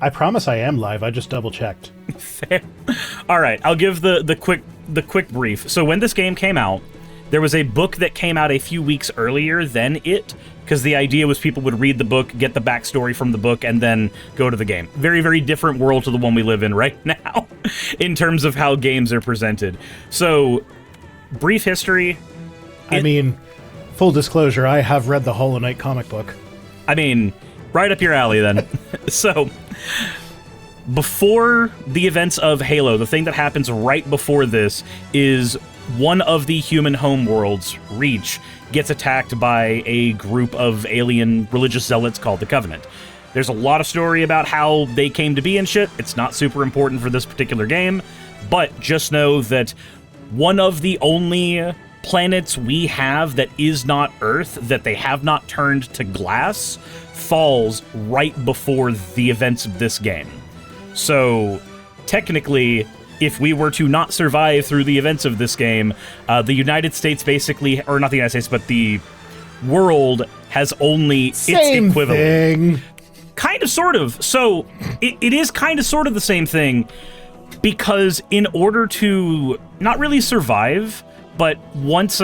I promise I am live. I just double checked. Fair. All right, I'll give the quick brief. So when this game came out, there was a book that came out a few weeks earlier than it, because the idea was people would read the book, get the backstory from the book, and then go to the game. Very, very different world to the one we live in right now, in terms of how games are presented. So, brief history. I mean, full disclosure, I have read the Hollow Knight comic book. I mean, right up your alley then. So, before the events of Halo, the thing that happens right before this is one of the human homeworlds, Reach, gets attacked by a group of alien religious zealots called the Covenant. There's a lot of story about how they came to be and shit. It's not super important for this particular game, but just know that one of the only planets we have that is not Earth, that they have not turned to glass, falls right before the events of this game. So, technically, if we were to not survive through the events of this game, the United States basically, or not the United States, but the world has only Same its equivalent. thing. Kind of, sort of. So, it is kind of sort of the same thing, because in order to not really survive, but once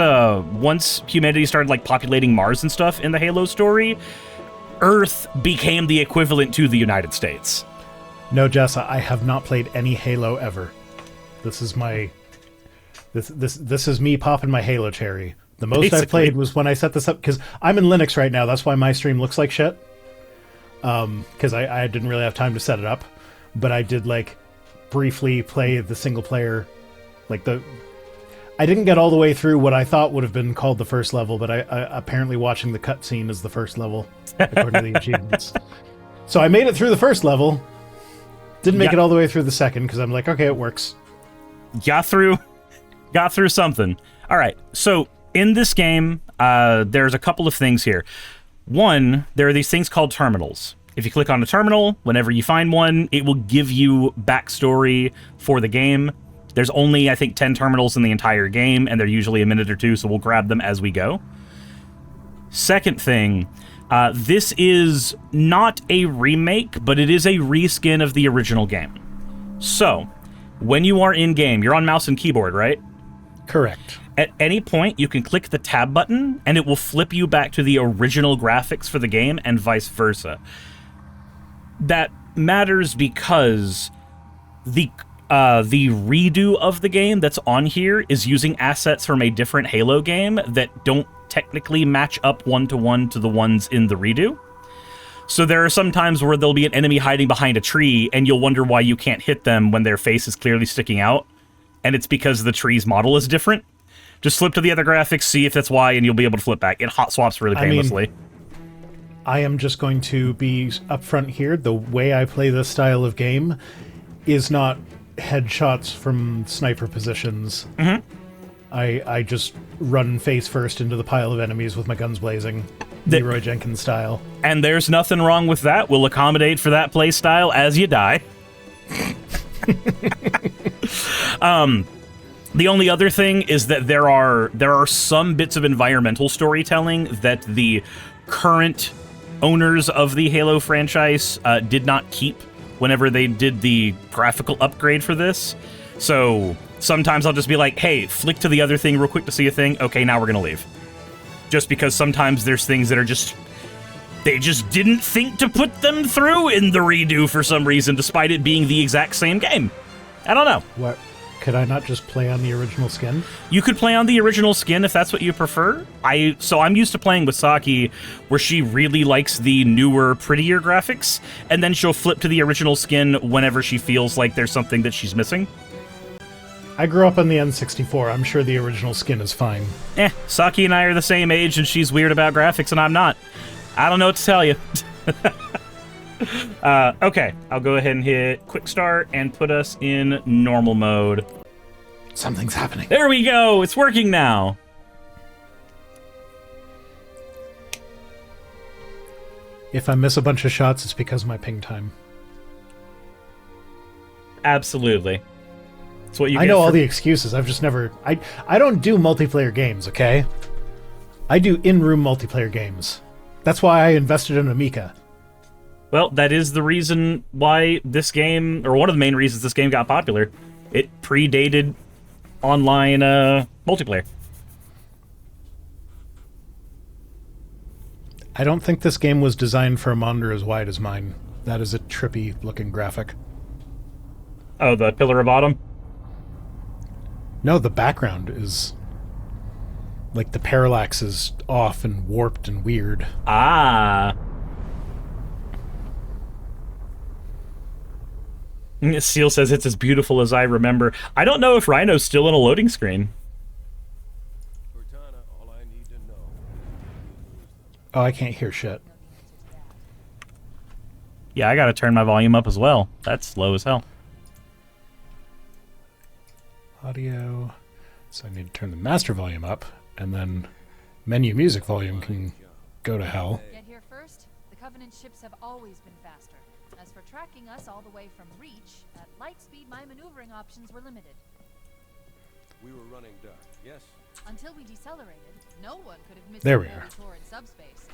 humanity started like populating Mars and stuff in the Halo story, Earth became the equivalent to the United States. No, Jessa, I have not played any Halo ever. This is my... This is me popping my Halo cherry. The most Basically. I've played was when I set this up, because I'm in Linux right now, that's why my stream looks like shit. Because I didn't really have time to set it up. But I did, like, briefly play the single player, like I didn't get all the way through what I thought would have been called the first level, but I apparently watching the cutscene is the first level, according to the achievements. So I made it through the first level, didn't make it all the way through the second, because I'm like, okay, it works. Got through something. All right, so in this game, there's a couple of things here. One, there are these things called terminals. If you click on a terminal, whenever you find one, it will give you backstory for the game. There's only, I think, 10 terminals in the entire game, and they're usually a minute or two, so we'll grab them as we go. Second thing, this is not a remake, but it is a reskin of the original game. So, when you are in-game, you're on mouse and keyboard, right? Correct. At any point, you can click the tab button, and it will flip you back to the original graphics for the game, and vice versa. That matters because the redo of the game that's on here is using assets from a different Halo game that don't technically match up one-to-one to the ones in the redo. So there are some times where there'll be an enemy hiding behind a tree, and you'll wonder why you can't hit them when their face is clearly sticking out, and it's because the tree's model is different. Just flip to the other graphics, see if that's why, and you'll be able to flip back. It hot swaps really painlessly. I am just going to be upfront here. The way I play this style of game is not headshots from sniper positions. Mm-hmm. I just run face first into the pile of enemies with my guns blazing, Leroy Jenkins style. And there's nothing wrong with that. We'll accommodate for that play style as you die. The only other thing is that there are some bits of environmental storytelling that the current owners of the Halo franchise did not keep whenever they did the graphical upgrade for this. So sometimes I'll just be like, hey, flick to the other thing real quick to see a thing. Okay, now we're going to leave. Just because sometimes there's things that are just... They just didn't think to put them through in the redo for some reason, despite it being the exact same game. I don't know. What? Could I not just play on the original skin? You could play on the original skin if that's what you prefer. So I'm used to playing with Saki, where she really likes the newer, prettier graphics, and then she'll flip to the original skin whenever she feels like there's something that she's missing. I grew up on the N64. I'm sure the original skin is fine. Saki and I are the same age, and she's weird about graphics, and I'm not. I don't know what to tell you. Okay, I'll go ahead and hit quick start and put us in normal mode. Something's happening. There we go! It's working now! If I miss a bunch of shots, it's because of my ping time. Absolutely. That's what you I get know for... all the excuses. I've just never... I don't do multiplayer games, okay? I do in-room multiplayer games. That's why I invested in Amica. Well, that is the reason why this game, or one of the main reasons this game got popular. It predated online multiplayer. I don't think this game was designed for a monitor as wide as mine. That is a trippy looking graphic. Oh, the Pillar of Autumn? No, the background is... like, the parallax is off and warped and weird. Ah. Seal says it's as beautiful as I remember. I don't know if Rhino's still in a loading screen. Oh, I can't hear shit. Yeah, I gotta turn my volume up as well. That's low as hell. Audio. So I need to turn the master volume up, and then menu music volume can go to hell. Get here first. The Covenant ships have always been faster. As for tracking us all the way from Reach, at light speed my maneuvering options were limited. We were running dark, yes? Until we decelerated, no one could have missed There the we are. tour in subspace.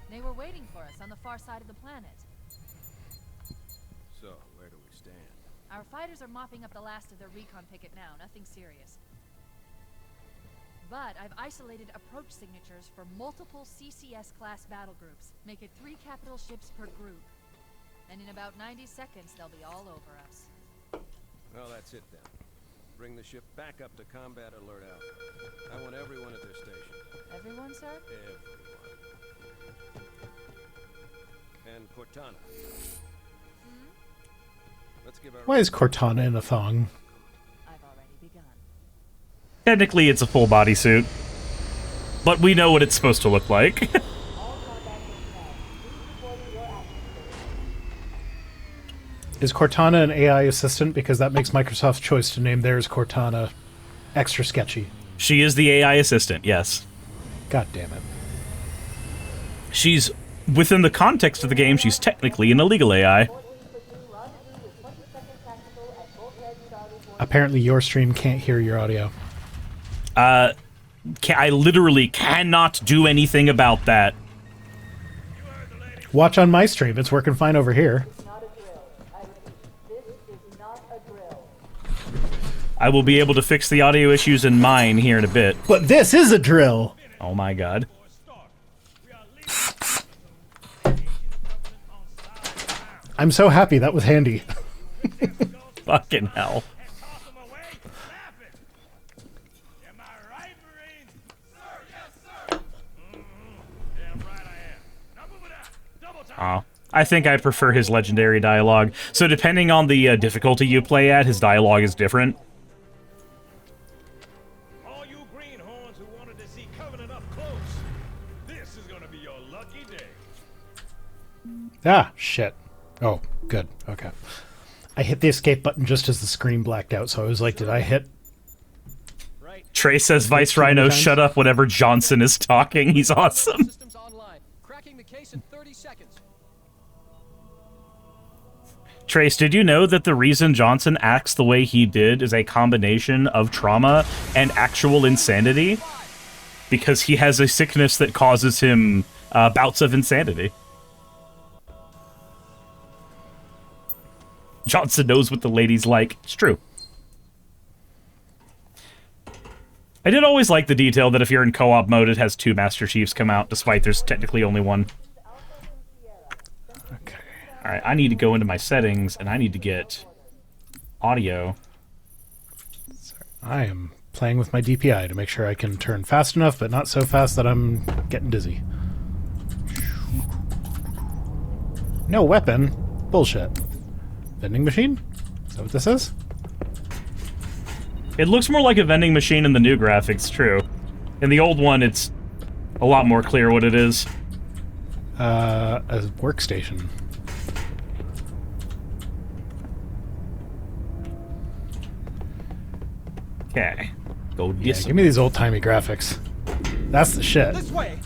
They were waiting for us on the far side of the planet. So, where do we stand? Our fighters are mopping up the last of their recon picket now, nothing serious. But I've isolated approach signatures for multiple CCS-class battle groups. Make it 3 capital ships per group. And in about 90 seconds, they'll be all over us. Well, that's it then. Bring the ship back up to combat alert out. I want everyone at their station. Everyone, sir? Everyone. And Cortana. Let's give our... Why is Cortana in a thong? I've already begun. Technically, it's a full bodysuit. But we know what it's supposed to look like. Is Cortana an AI assistant? Because that makes Microsoft's choice to name theirs Cortana extra sketchy. She is the AI assistant, yes. God damn it. She's, within the context of the game, she's technically an illegal AI. Apparently your stream can't hear your audio. I literally cannot do anything about that. Watch on my stream. It's working fine over here. I will be able to fix the audio issues in mine here in a bit. But this is a drill! Oh my god. I'm so happy that was handy. Fucking hell. Oh, I think I prefer his legendary dialogue. So depending on the difficulty you play at, his dialogue is different. All you greenhorns who wanted to see Covenant up close, this is gonna be your lucky day. Ah, shit. Oh, good. Okay. I hit the escape button just as the screen blacked out, so I was like, did I hit... Trey says, Vice Rhino, shut up whenever Johnson is talking. He's awesome. Systems online. Cracking the case in 30 seconds. Trace, did you know that the reason Johnson acts the way he did is a combination of trauma and actual insanity? Because he has a sickness that causes him bouts of insanity. Johnson knows what the ladies like. It's true. I did always like the detail that if you're in co-op mode, it has 2 Master Chiefs come out, despite there's technically only one. Okay. Alright, I need to go into my settings, and I need to get audio. I am playing with my DPI to make sure I can turn fast enough, but not so fast that I'm getting dizzy. No weapon? Bullshit. Vending machine? Is that what this is? It looks more like a vending machine in the new graphics, true. In the old one, it's a lot more clear what it is. A workstation. Okay. Go Yeah, this give me these old-timey graphics. That's the shit. This way.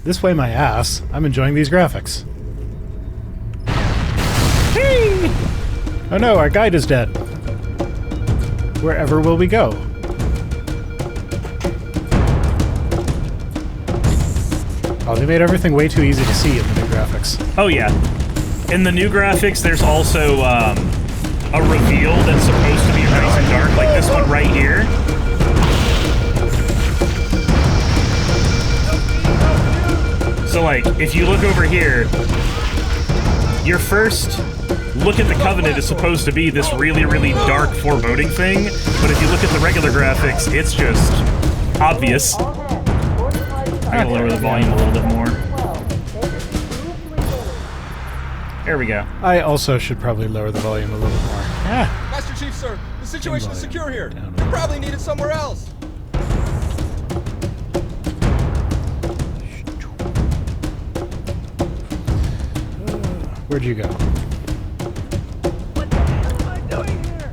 This way, my ass. I'm enjoying these graphics. Oh no, our guide is dead. Wherever will we go? Oh, they made everything way too easy to see in the new graphics. Oh yeah. In the new graphics, there's also a reveal that's supposed to be nice and dark, like this one right here. So like, if you look over here, your first look at the Covenant is supposed to be this really, really dark, foreboding thing, but if you look at the regular graphics, it's just obvious. I gotta lower the volume a little bit more. There we go. I also should probably lower the volume a little more. Ah. Master Chief, sir, the situation is secure here. You're probably needed somewhere else. Where'd you go? What the hell am I doing here?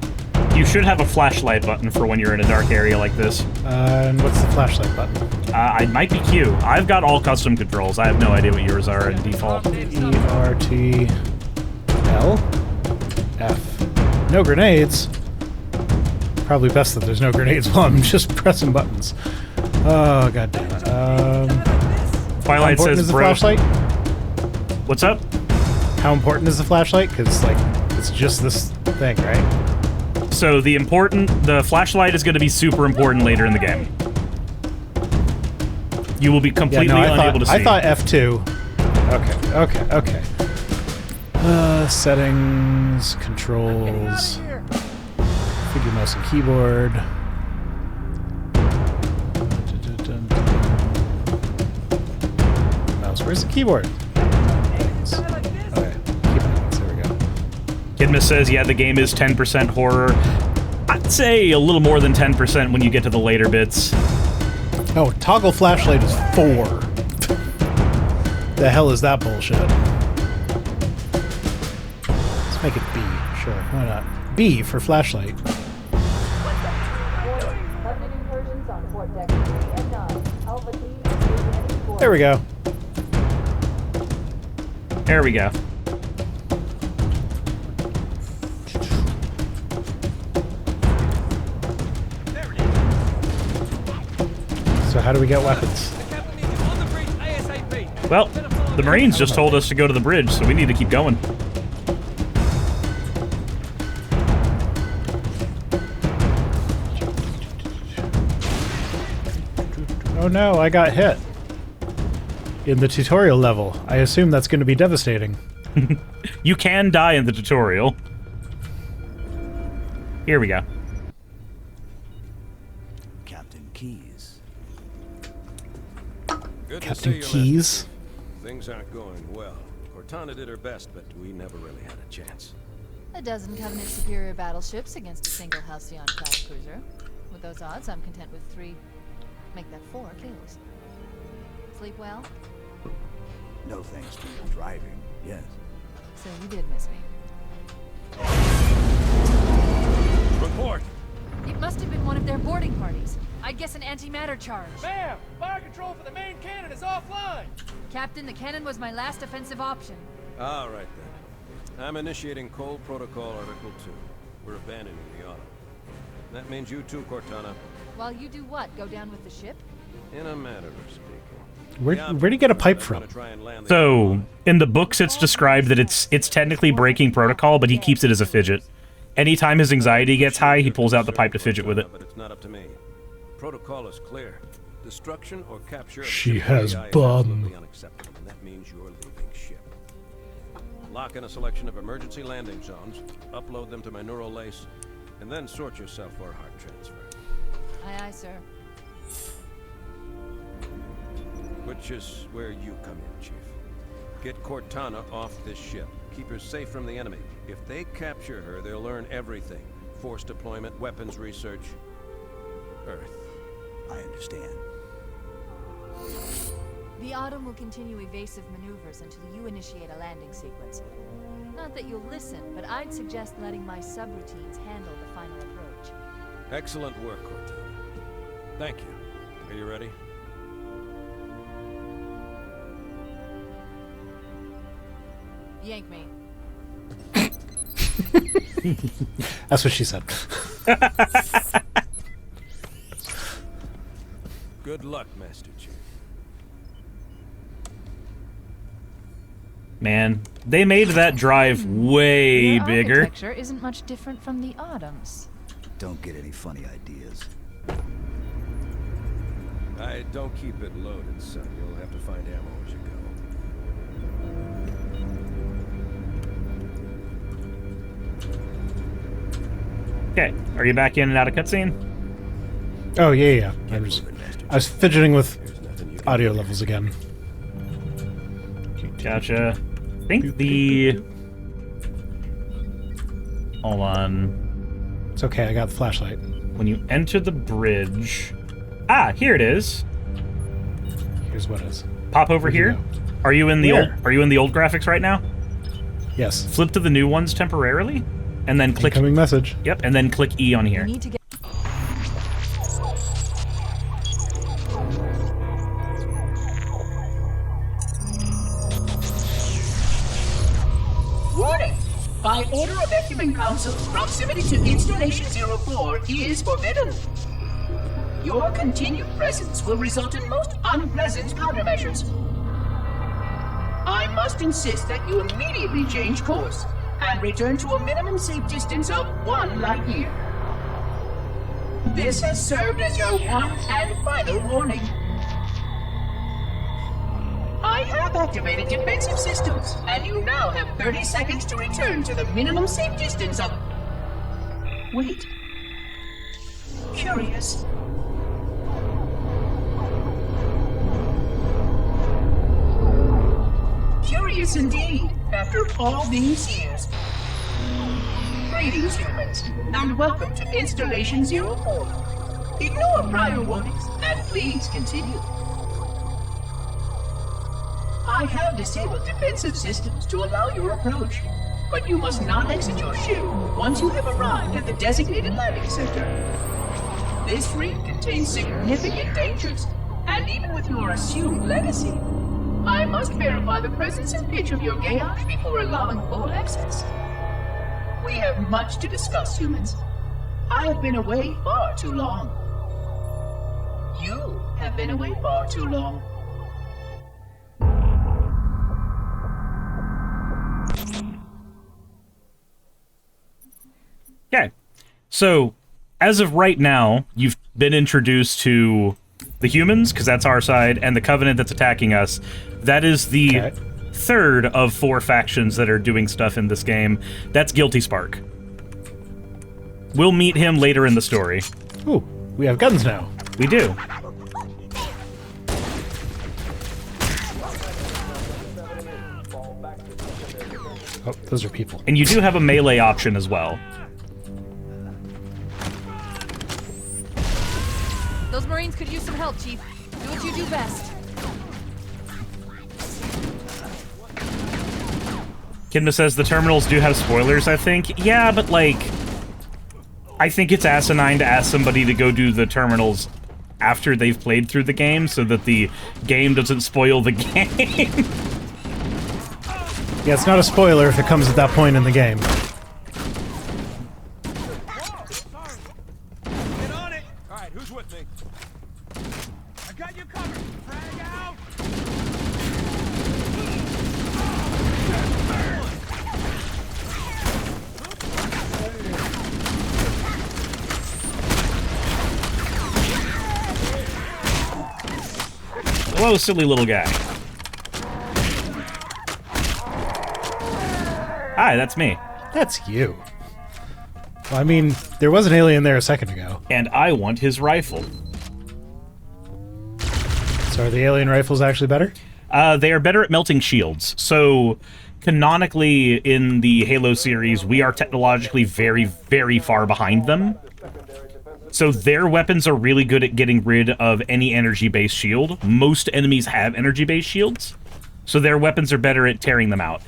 You should have a flashlight button for when you're in a dark area like this. And what's the flashlight button? It might be Q. I've got all custom controls. I have no idea what yours are in default. E-R-T... L? F. No grenades. Probably best that there's no grenades while I'm just pressing buttons. Oh, god damn it. Twilight how important says, is the bro. flashlight? What's up? How important is the flashlight? Because, like, it's just this thing, right? So the flashlight is going to be super important later in the game. You will be completely unable to see. I thought F2. Okay. Settings, controls, figure mouse and keyboard. Mouse, where's the keyboard? Things. Okay, keyboard, there we go. Kidma says, yeah, the game is 10% horror. I'd say a little more than 10% when you get to the later bits. Oh, toggle flashlight is 4. The hell is that bullshit? Let's make it B. Sure, why not? B for flashlight. There we go. There we go. So how do we get weapons? Well, the Marines just told us to go to the bridge, so we need to keep going. Oh no, I got hit. In the tutorial level. I assume that's going to be devastating. You can die in the tutorial. Here we go. Captain Keys. Good to Captain see you, Keys? Master Chief. Things aren't going well. Cortana did her best, but we never really had a chance. A dozen Covenant superior battleships against a single Halcyon-class cruiser. With those odds, I'm content with 3. Make that 4 kills. Sleep well? No thanks to your driving, yes. So you did miss me. Report! It must have been one of their boarding parties. I'd guess an antimatter charge. Ma'am, fire control for the main cannon is offline. Captain, the cannon was my last offensive option. All right, then. I'm initiating Cold Protocol Article 2. We're abandoning the auto. That means you too, Cortana. While you do what? Go down with the ship? In a matter of speaking. Where'd you get a pipe from? So, in the books, it's described that it's technically breaking protocol, but he keeps it as a fidget. Anytime his anxiety gets high, he pulls out the pipe to fidget with it. But it's not up to me. Protocol is clear. Destruction or capture of She ship has AI is bum. absolutely unacceptable, and that means you're leaving ship. Lock in a selection of emergency landing zones, upload them to my neural lace, and then sort yourself for a heart transfer. Aye, aye, sir. Which is where you come in, Chief. Get Cortana off this ship. Keep her safe from the enemy. If they capture her, they'll learn everything. Force deployment, weapons research, Earth. I understand. The Autumn will continue evasive maneuvers until you initiate a landing sequence. Not that you'll listen, but I'd suggest letting my subroutines handle the final approach. Excellent work, Cortana. Thank you. Are you ready? Yank me. That's what she said. Good luck, Master Chief. Man, they made that drive way Your bigger. architecture isn't much different from the Autumn's. Don't get any funny ideas. I don't keep it loaded, son. You'll have to find ammo as you go. Okay, are you back in and out of cutscene? Oh, yeah. I was fidgeting with audio levels again. Gotcha. I think the... Hold on. It's okay, I got the flashlight. When you enter the bridge... Ah, here it is. Here's what it is. Pop over Where'd you here. go? Are you in the Where? old? Are you in the old graphics right now? Yes. Flip to the new ones temporarily, and then click. Incoming message. Yep, and then click E on here. You need to get. Warning! By order of Ecumen Council, proximity to Installation 04 is forbidden. Your continued presence will result in most unpleasant countermeasures. I must insist that you immediately change course and return to a minimum safe distance of 1 light year. This has served as your one and final warning. I have activated defensive systems, and you now have 30 seconds to return to the minimum safe distance of... Wait. Curious. Curious indeed, after all these years. Greetings, humans, and welcome to Installation 04. Ignore prior warnings, and please continue. I have disabled defensive systems to allow your approach, but you must not exit your ship once you have arrived at the designated landing center. This ring contains significant dangers, and even with your assumed legacy, I must verify the presence and pitch of your gauge before allowing full access. We have much to discuss, humans. I have been away far too long. You have been away far too long. Okay, so as of right now, you've been introduced to the humans, because that's our side, and the Covenant that's attacking us. That is the third of 4 factions that are doing stuff in this game. That's Guilty Spark. We'll meet him later in the story. Ooh, we have guns now. We do. Oh, those are people. And you do have a melee option as well. Those Marines could use some help, Chief. Do what you do best. Kidma says the terminals do have spoilers, I think. Yeah, but, like, I think it's asinine to ask somebody to go do the terminals after they've played through the game so that the game doesn't spoil the game. Yeah, it's not a spoiler if it comes at that point in the game. Get on it! Alright, who's with me? I got you covered! Frag out! Hello, silly little guy. Hi, that's me. That's you. Well, I mean, there was an alien there a second ago. And I want his rifle. So are the alien rifles actually better? They are better at melting shields. So, canonically, in the Halo series, we are technologically very, very far behind them. So their weapons are really good at getting rid of any energy-based shield. Most enemies have energy-based shields, so their weapons are better at tearing them out.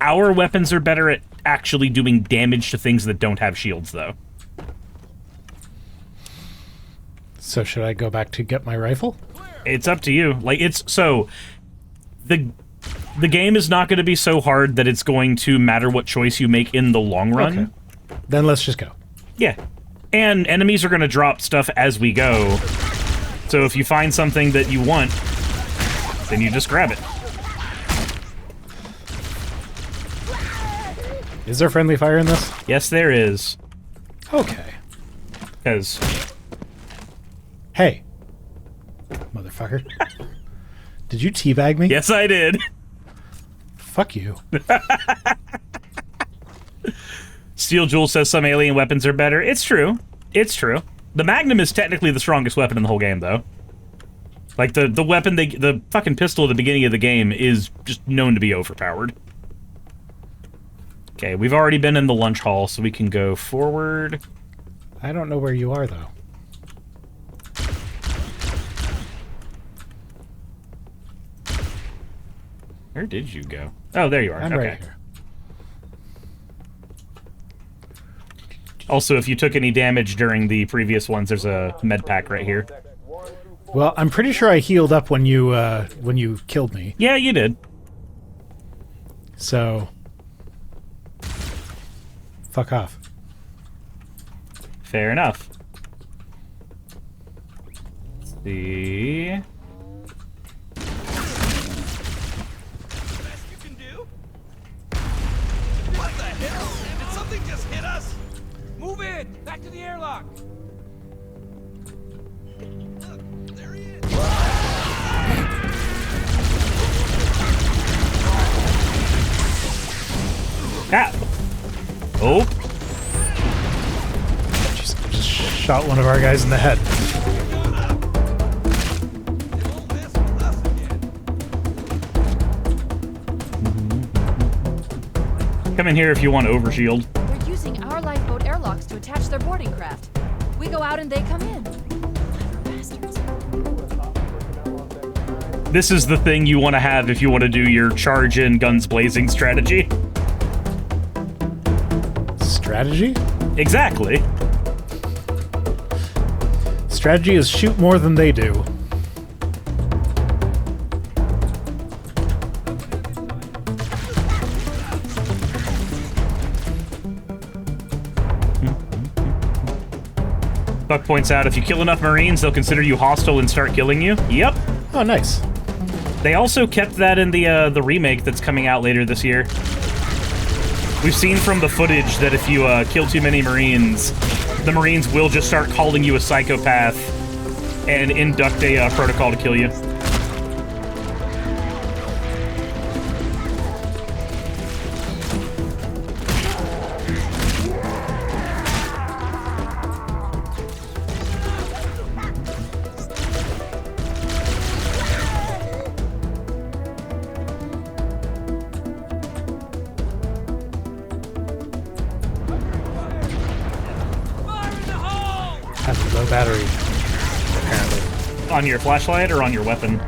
Our weapons are better at actually doing damage to things that don't have shields, though. So should I go back to get my rifle? It's up to you. Like, it's... So, the game is not going to be so hard that it's going to matter what choice you make in the long run. Okay. Then let's just go. Yeah. And enemies are going to drop stuff as we go. So if you find something that you want, then you just grab it. Is there friendly fire in this? Yes, there is. Okay. Because... Hey. Motherfucker. Did you teabag me? Yes, I did. Fuck you. Steel Jewel says some alien weapons are better. It's true. It's true. The Magnum is technically the strongest weapon in the whole game, though. Like, the weapon, the fucking pistol at the beginning of the game is just known to be overpowered. Okay, we've already been in the lunch hall, so we can go forward. I don't know where you are, though. Where did you go? Oh, there you are. I'm okay. right here. Also, if you took any damage during the previous ones, there's a med pack right here. Well, I'm pretty sure I healed up when you killed me. Yeah, you did. So, fuck off. Fair enough. Let's see. Best you can do? What the hell? Did something just hit us? Move in! Back to the airlock! Look, there he is! Ah! Oh! Just shot one of our guys in the head. They won't mess with us again. Come in here if you want overshield. They're using our lifeboat airlocks to attach their boarding craft. We go out and they come in. Clever bastards. This is the thing you want to have if you want to do your charge-in, guns blazing strategy. Strategy? Exactly. Strategy is shoot more than they do. Buck points out, if you kill enough Marines, they'll consider you hostile and start killing you. Yep. Oh, nice. They also kept that in the remake that's coming out later this year. We've seen from the footage that if you kill too many Marines, the Marines will just start calling you a psychopath and induct a protocol to kill you. Fire in the hole! Has low battery, apparently. On your flashlight or on your weapon?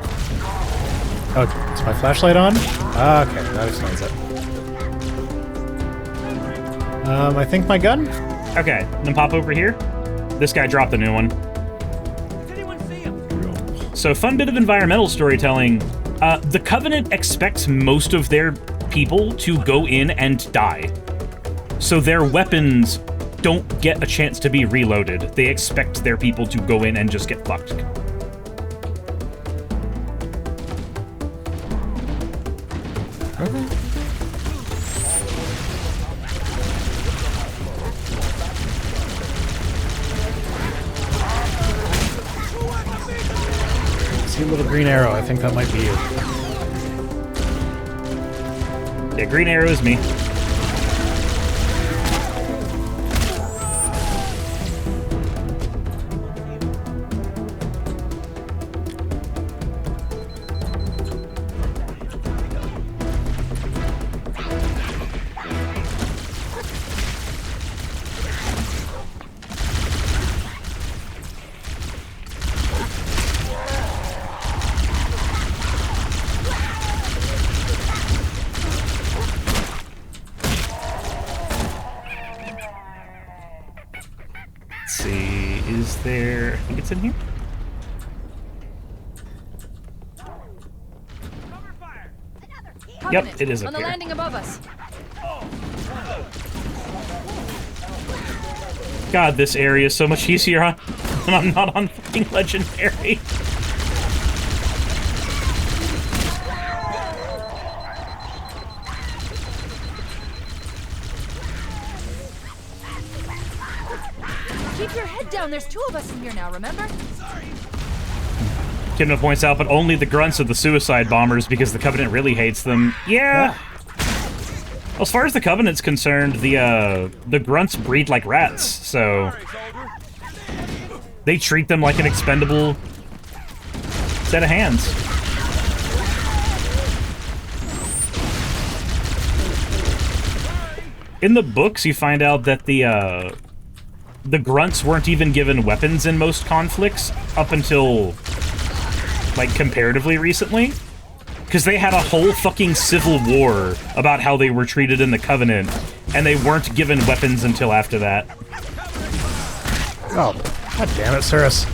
Oh, is my flashlight on? Ah, okay, that explains it. I think my gun? Okay, then pop over here. This guy dropped a new one. Does anyone see him? So, fun bit of environmental storytelling. The Covenant expects most of their people to go in and die. So their weapons don't get a chance to be reloaded. They expect their people to go in and just get fucked. See a little green arrow. I think that might be you. Yeah, green arrow is me. Let's see, is there... I think it's in here? Cover fire! Covenant, it is up on the here. landing above us. God, this area is so much easier when I'm not on fucking Legendary. Keep your head down. There's 2 of us in here now, remember? Kimna points out, but only the grunts are the suicide bombers because the Covenant really hates them. Yeah. As far as the Covenant's concerned, the grunts breed like rats, so they treat them like an expendable set of hands. In the books, you find out that the grunts weren't even given weapons in most conflicts up until, like, comparatively recently. Because they had a whole fucking civil war about how they were treated in the Covenant, and they weren't given weapons until after that. Oh, god damn it, Cirrus.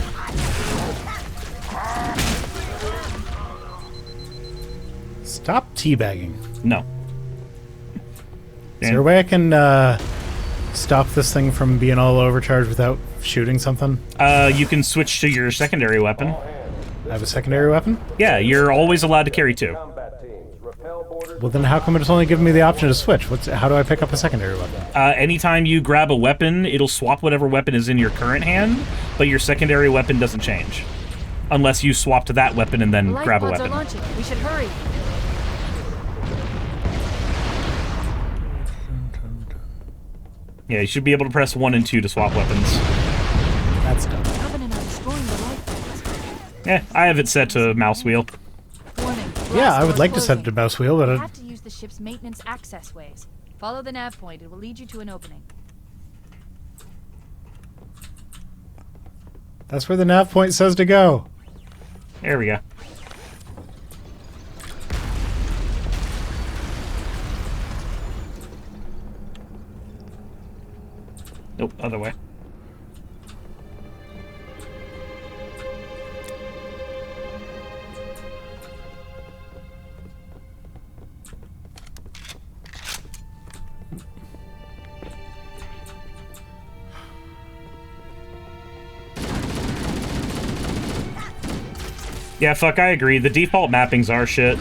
Stop teabagging. No. Is there a way I can stop this thing from being all overcharged without shooting something? You can switch to your secondary weapon. I have a secondary weapon? Yeah, you're always allowed to carry 2. Well, then how come it's only giving me the option to switch? How do I pick up a secondary weapon? Anytime you grab a weapon, it'll swap whatever weapon is in your current hand, but your secondary weapon doesn't change. Unless you swap to that weapon and then grab a Life pods weapon. are launching. We should hurry. Yeah, you should be able to press 1 and 2 to swap weapons. That's dumb. Covenant are destroying the life pods. Yeah, I have it set to mouse wheel. Warning. Yeah, I would doors like to set it closing. to mouse wheel, but You have to use the ship's maintenance access ways. Follow the nav point. It will lead you to an opening. that's where the nav point says to go. There we go. Nope, other way. Yeah, fuck, I agree. The default mappings are shit.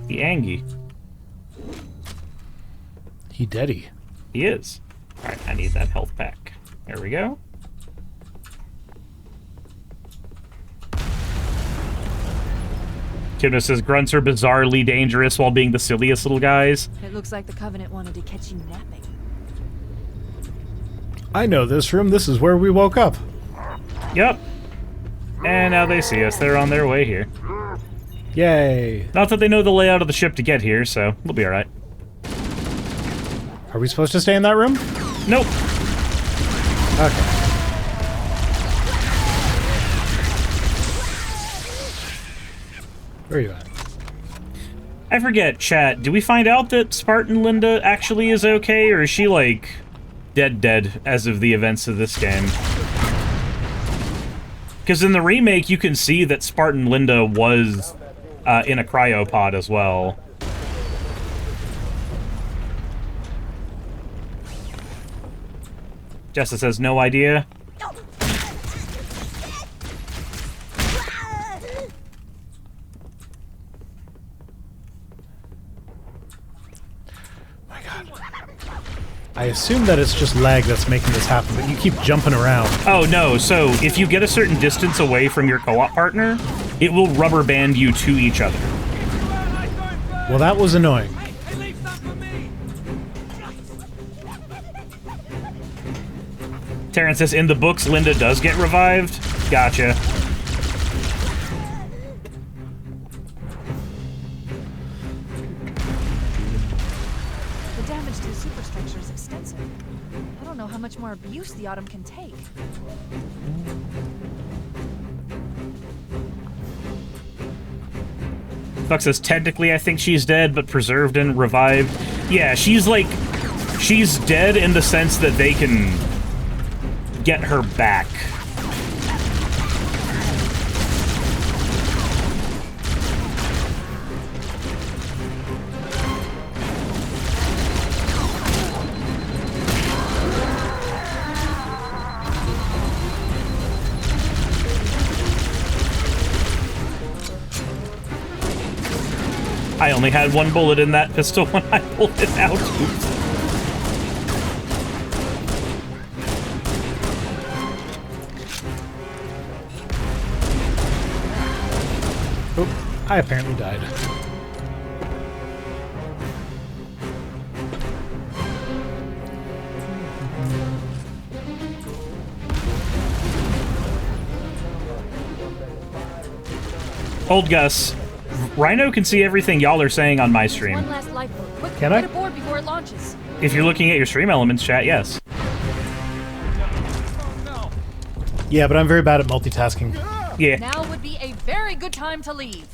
The Angie. He deady. He is. Alright, I need that health pack. There we go. Kimna says grunts are bizarrely dangerous while being the silliest little guys. It looks like the Covenant wanted to catch you napping. I know this room. This is where we woke up. Yep. And now they see us. They're on their way here. Yay. Not that they know the layout of the ship to get here, so we'll be alright. Are we supposed to stay in that room? Nope. Okay. Where are you at? I forget, chat. Do we find out that Spartan Linda actually is okay, or is she, like, dead as of the events of this game? Because in the remake, you can see that Spartan Linda was in a cryopod as well. Jessa says, no idea. My god. I assume that it's just lag that's making this happen, but you keep jumping around. Oh, no. So, if you get a certain distance away from your co-op partner, it will rubber band you to each other. Well, that was annoying. Terrence says, in the books, Linda does get revived. Gotcha. The damage to the superstructure is extensive. I don't know how much more abuse the Autumn can take. Fuck says, technically I think she's dead, but preserved and revived. Yeah, she's like... She's dead in the sense that they can get her back. I only had one bullet in that pistol when I pulled it out. Oh, I apparently died. Old Gus, Rhino can see everything y'all are saying on my stream. One last lifeboat. Quick, Can I? get aboard before it launches. If you're looking at your stream elements chat, yes. Yeah, but I'm very bad at multitasking. Yeah. Now would be a very good time to leave.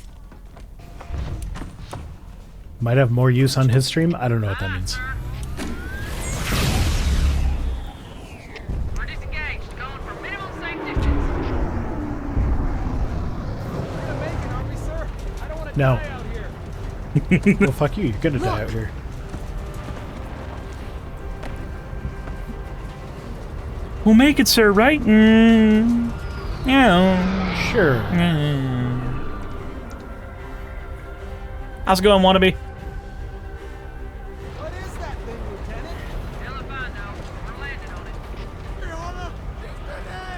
Might have more use on his stream. I don't know what that means. We're disengaged, going for minimum safe distance. No. Well, fuck you. You're gonna die out here. We'll make it, sir, right? Yeah. Sure. How's it going, wannabe? What is that thing, Lieutenant? Hell if I know. We're landing on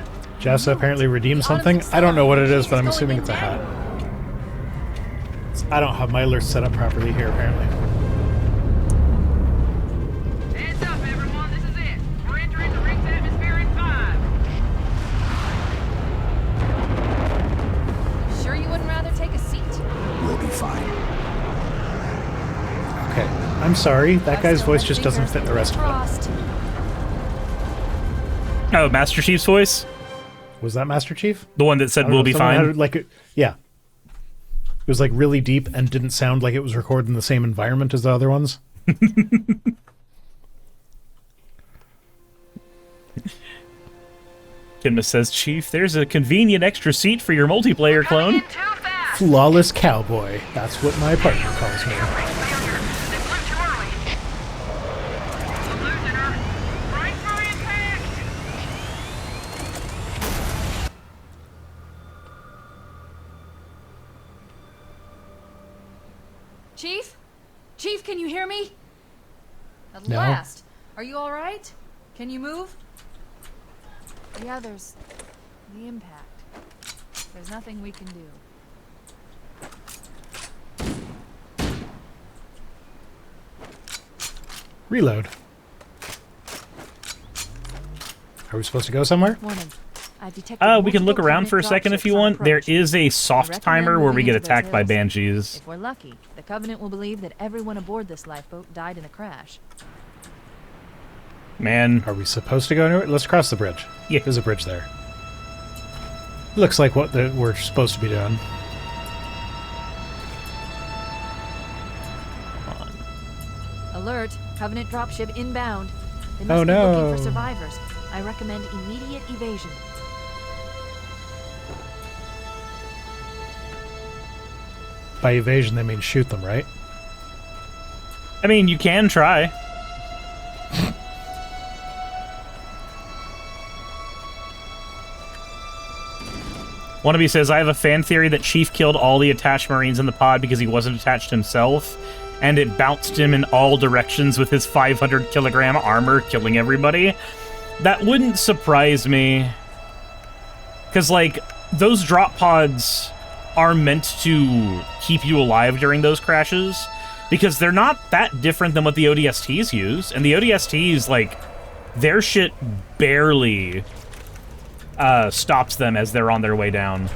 it. Jessa apparently redeemed something. I don't know what it is, but I'm assuming it's a hat. I don't have my alerts set up properly here, apparently. Hands up, everyone. This is it. We're entering the ring's atmosphere in 5. Sure you wouldn't rather take a seat? We'll be fine. Okay. I'm sorry. That guy's voice just doesn't fit the rest of it. Crossed. Oh, Master Chief's voice? Was that Master Chief? The one that said I don't we'll know, be someone fine? had, like, yeah. It was like really deep and didn't sound like it was recorded in the same environment as the other ones. Kimna says, Chief, there's a convenient extra seat for your multiplayer clone. In too fast. Flawless cowboy. That's what my partner calls me. Failure. They flew too early. We're losing her. Right for impact. Chief? Chief, can you hear me? At No. last. Are you all right? Can you move? The others. The impact. There's nothing we can do. Reload. Are we supposed to go somewhere? Warning. I've detected We can look multiple around for a Covenant second if you dropships on want. There approach. is a I soft recommend timer where we moving get into those attacked by hills. banshees. If we're lucky, the Covenant will believe that everyone aboard this lifeboat died in a crash. Man, Are we supposed to go anywhere? Let's cross the bridge. Yeah. There's a bridge there. Looks like what we're supposed to be doing. Alert! Covenant dropship inbound. They Oh, must be looking no. for survivors. I recommend immediate evasion. By evasion, they mean shoot them, right? I mean, you can try. Wannabe says, I have a fan theory that Chief killed all the attached Marines in the pod because he wasn't attached himself, and it bounced him in all directions with his 500-kilogram armor, killing everybody. That wouldn't surprise me. Because, like, those drop pods are meant to keep you alive during those crashes, because they're not that different than what the ODSTs use. And the ODSTs, like, their shit barely stops them as they're on their way down.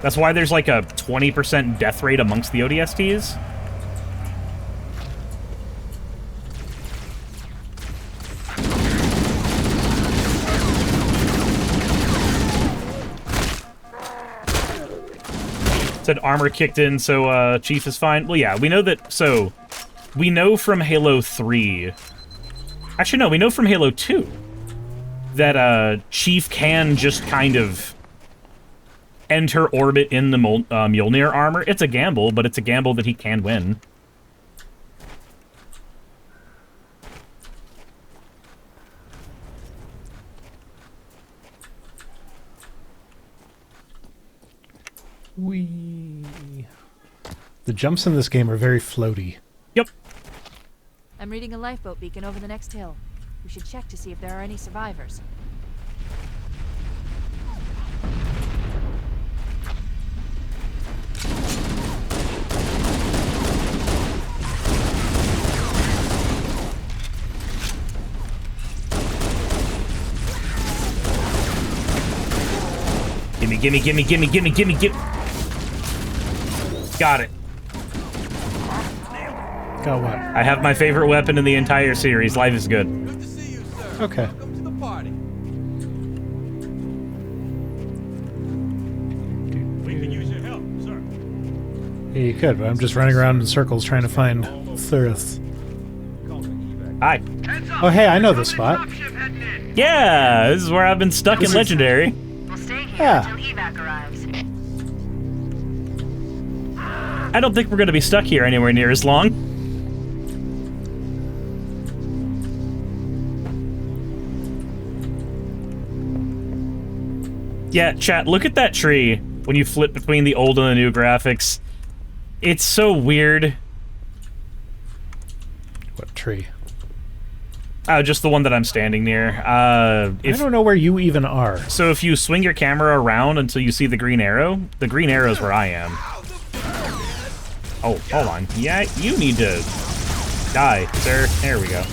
That's why there's like a 20% death rate amongst the ODSTs. Said armor kicked in, so Chief is fine. Well, yeah, we know that. So we know from Halo 3. Actually, no, we know from Halo 2 that Chief can just kind of enter orbit in the Mjolnir armor. It's a gamble, but it's a gamble that he can win. The jumps in this game are very floaty. Yep. I'm reading a lifeboat beacon over the next hill. We should check to see if there are any survivors. Gimme. Got it. Got what? I have my favorite weapon in the entire series. Life is good. Good to see you, sir. Okay. Welcome to the party. We can use your help, sir. Yeah, you could, but I'm just running around in circles trying to find Thurith. Hi. Heads up. Oh, hey, I know this spot. Dropship heading in. Yeah, this is where I've been stuck in Legendary. We'll stay here Yeah. until evac arrives. I don't think we're going to be stuck here anywhere near as long. Yeah, chat, look at that tree when you flip between the old and the new graphics. It's so weird. What tree? Oh, just the one that I'm standing near. I don't know where you even are. So if you swing your camera around until you see the green arrow's where I am. Oh, hold on. Yeah, you need to die, sir. There we go.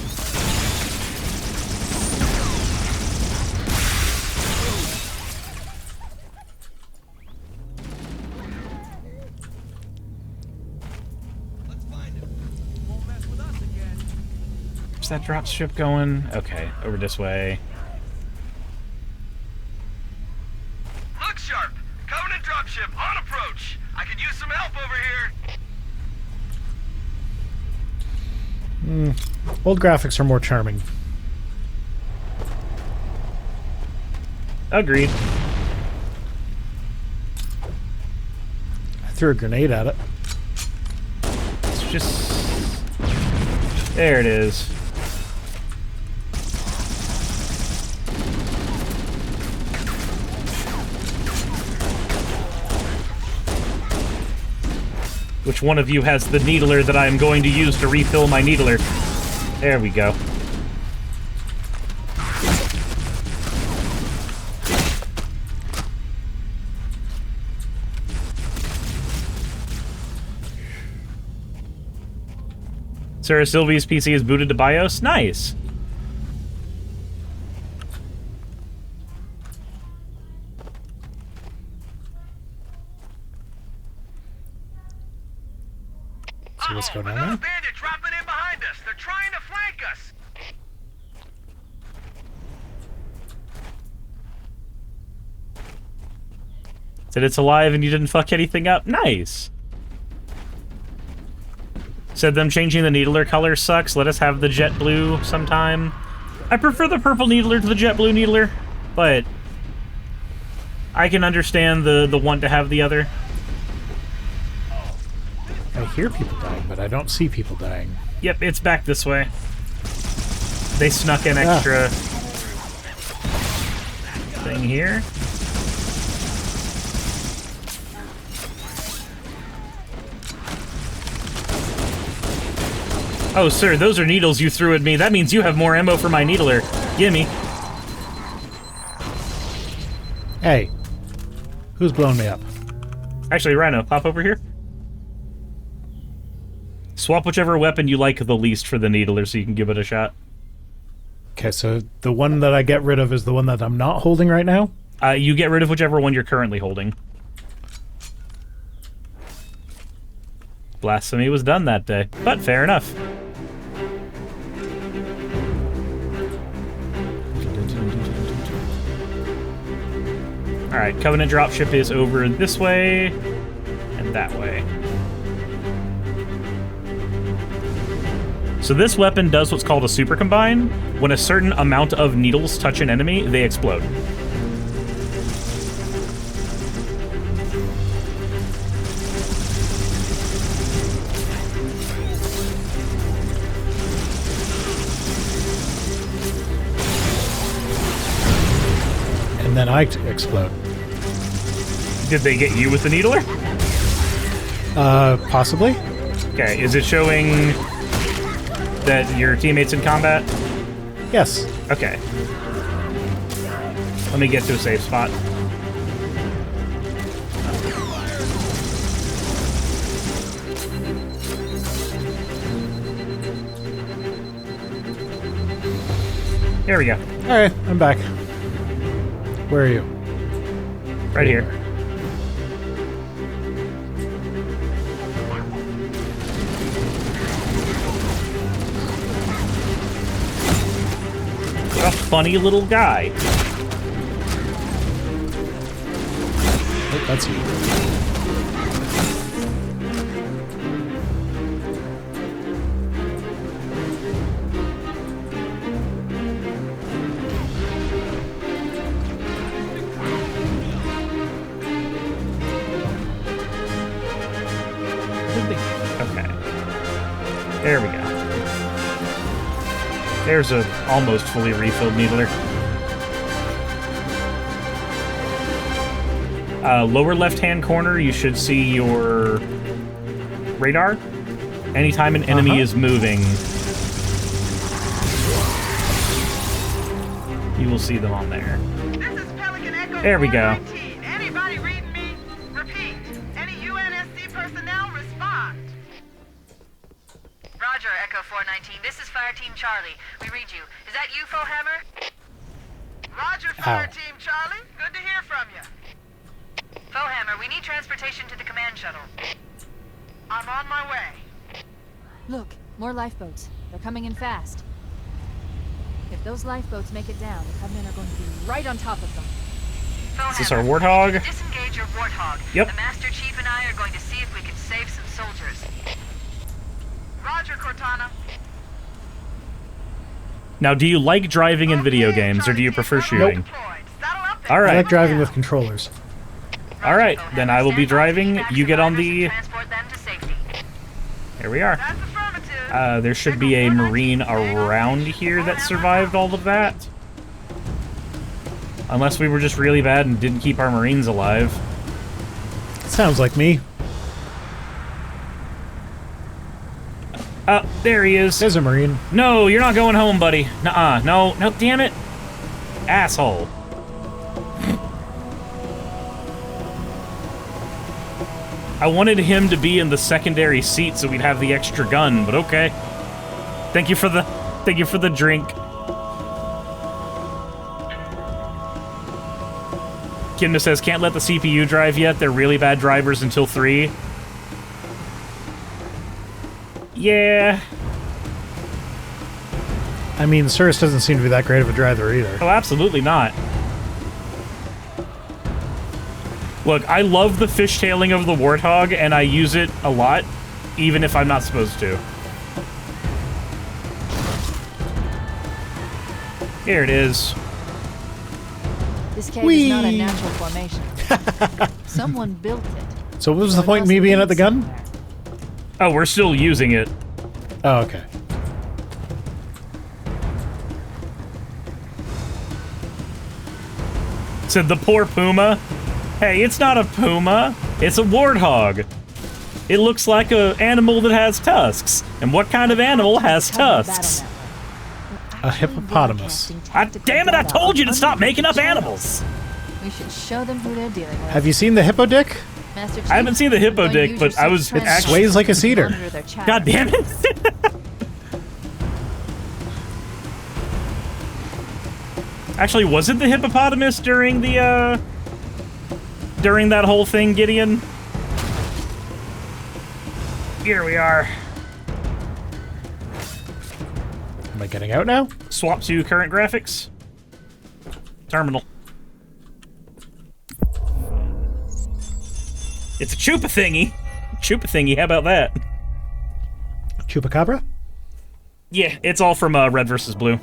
Let's find him. Won't mess with us again. Where's that drop ship going? Okay, over this way. Look sharp. Covenant dropship on approach. I could use some help over here. Old graphics are more charming. Agreed. I threw a grenade at it. It's just... There it is. Which one of you has the needler that I am going to use to refill my needler? There we go. Sarah Sylvie's PC is booted to BIOS. Nice. See what's going on Another there? bandit dropping in behind us. They're trying to flank us. Said it's alive and you didn't fuck anything up. Nice. Said them changing the needler color sucks. Let us have the jet blue sometime. I prefer the purple needler to the jet blue needler, but I can understand the want to have the other. I hear people dying, but I don't see people dying. Yep, it's back this way. They snuck an extra thing here. Oh, sir, those are needles you threw at me. That means you have more ammo for my needler. Gimme. Hey, who's blowing me up? Actually, Rhino, pop over here. Swap whichever weapon you like the least for the needler so you can give it a shot. Okay, so the one that I get rid of is the one that I'm not holding right now? You get rid of whichever one you're currently holding. Blasphemy was done that day, but fair enough. Alright, Covenant dropship is over this way and that way. So this weapon does what's called a super combine. When a certain amount of needles touch an enemy, they explode. And then I explode. Did they get you with the needler? Possibly. Okay, is it showing that your teammate's in combat? Yes. Okay. Let me get to a safe spot. Here we go. Alright, I'm back. Where are you? Right here. What a funny little guy. Oh, that's you. Okay. There we go. There's a almost fully refilled needler. Lower left-hand corner, you should see your radar. Anytime an enemy is moving, you will see them on there. This is Pelican Echo There we go. 419. Anybody reading me? Repeat. Any UNSC personnel respond. Roger, Echo 419. This is Fire Team Charlie. We read you. Is that you, Fohammer? Roger, Fire Team Charlie. Good to hear from you. Fohammer, we need transportation to the command shuttle. I'm on my way. Look, more lifeboats. They're coming in fast. If those lifeboats make it down, the Covenant are going to be right on top of them. Is this our Warthog? Disengage your Warthog. Yep. The Master Chief and I are going to see if we can save some soldiers. Roger, Cortana. Now, do you like driving in video games, or do you prefer shooting? All I right. like driving with controllers. All right, then I will be driving. You get on the... Here we are. There should be a Marine around here that survived all of that. Unless we were just really bad and didn't keep our Marines alive. Sounds like me. There he is. There's a Marine. No, you're not going home, buddy. Nuh-uh. No, no, damn it. Asshole. I wanted him to be in the secondary seat so we'd have the extra gun, but okay. Thank you for the drink. Kimna says, can't let the CPU drive yet. They're really bad drivers until 3. Yeah. I mean, Cirrus doesn't seem to be that great of a driver either. Oh, absolutely not. Look, I love the fishtailing of the Warthog, and I use it a lot, even if I'm not supposed to. Here it is. This cave is not a natural formation. Someone built it. So what was the point of me being at the gun? Oh, we're still using it. Oh, okay. Said the poor puma. Hey, it's not a puma. It's a warthog. It looks like an animal that has tusks. And what kind of animal has tusks? A hippopotamus. Damn it, I told you to stop making up animals. We should show them who they're dealing with. Have you seen the hippo dick? Master Chief, I haven't seen the hippo dick, but I was It sways like a cedar. God damn it. Actually, was it the hippopotamus during the, during that whole thing, Gideon? Here we are. Am I getting out now? Swap to current graphics. Terminal. It's a chupa thingy. Chupa thingy, how about that? Chupacabra? Yeah, it's all from Red vs. Blue.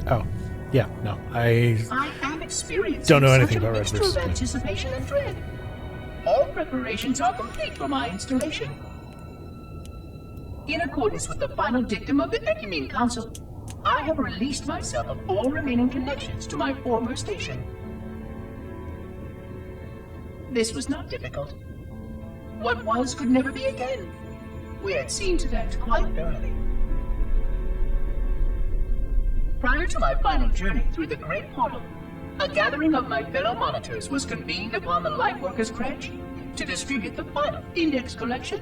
Oh. Yeah, no. I am experiencing don't know anything such a about Red mixture vs. of Blue. anticipation and dread. All preparations are complete for my installation. In accordance with the final dictum of the Ecumene Council, I have released myself of all remaining connections to my former station. This was not difficult. What was could never be again. We had seen to that quite early. Prior to my final journey through the Great Portal, a gathering of my fellow monitors was convened upon the Lightworkers Cratch to distribute the final index collection.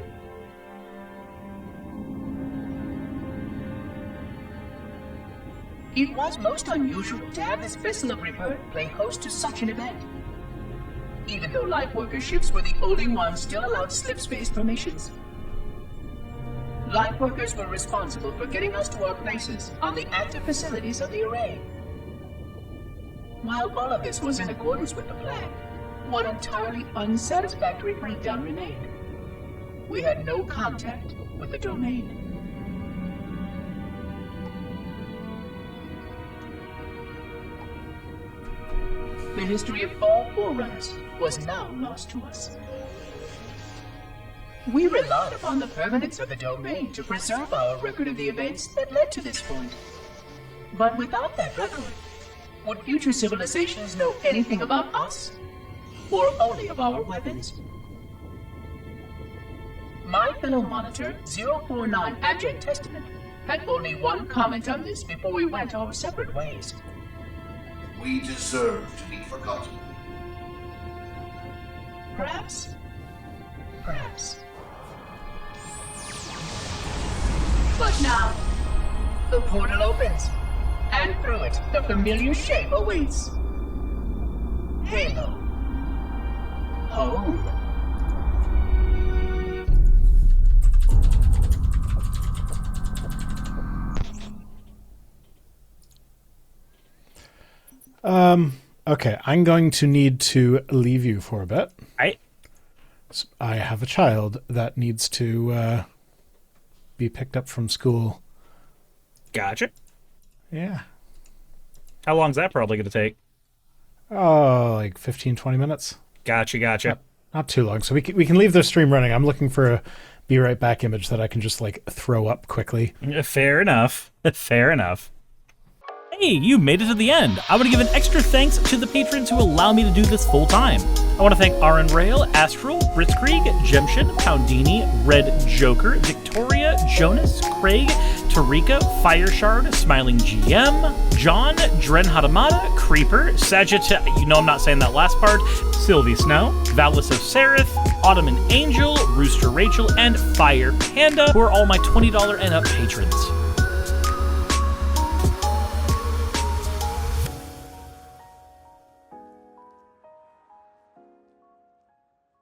It was most unusual to have this vessel of rebirth play host to such an event. Even though Lightworker ships were the only ones still allowed slipspace formations, Lightworkers were responsible for getting us to our places on the active facilities of the array. While all of this was in accordance with the plan, one entirely unsatisfactory breakdown remained. We had no contact with the domain. The history of all forerunners was now lost to us. We relied upon the permanence of the domain to preserve our record of the events that led to this point. But without that record, would future civilizations know anything about us? Or only of our weapons? My fellow monitor, 049 Abject Testament, had only one comment on this before we went our separate ways. We deserve to be forgotten. Perhaps. Perhaps. But now, the portal opens, and through it, the familiar shape awaits. Halo. Home. Okay, I'm going to need to leave you for a bit. I have a child that needs to be picked up from school. Gotcha. Yeah. How long's that probably going to take? Oh, like 15, 20 minutes. Gotcha. Not too long. So we can leave the stream running. I'm looking for a be right back image that I can just like throw up quickly. Fair enough. Hey, you made it to the end. I want to give an extra thanks to the patrons who allow me to do this full time. I want to thank Aaron Rail, Astral, Britzkrieg, Jemshin, Poundini, Red Joker, Victoria, Jonas, Craig, Tarika, Fireshard, Smiling GM, John, Dren Hadamada, Creeper, Sagitta, you know I'm not saying that last part, Sylvie Snow, Valis of Seraph, Ottoman Angel, Rooster Rachel, and Fire Panda, who are all my $20 and up patrons.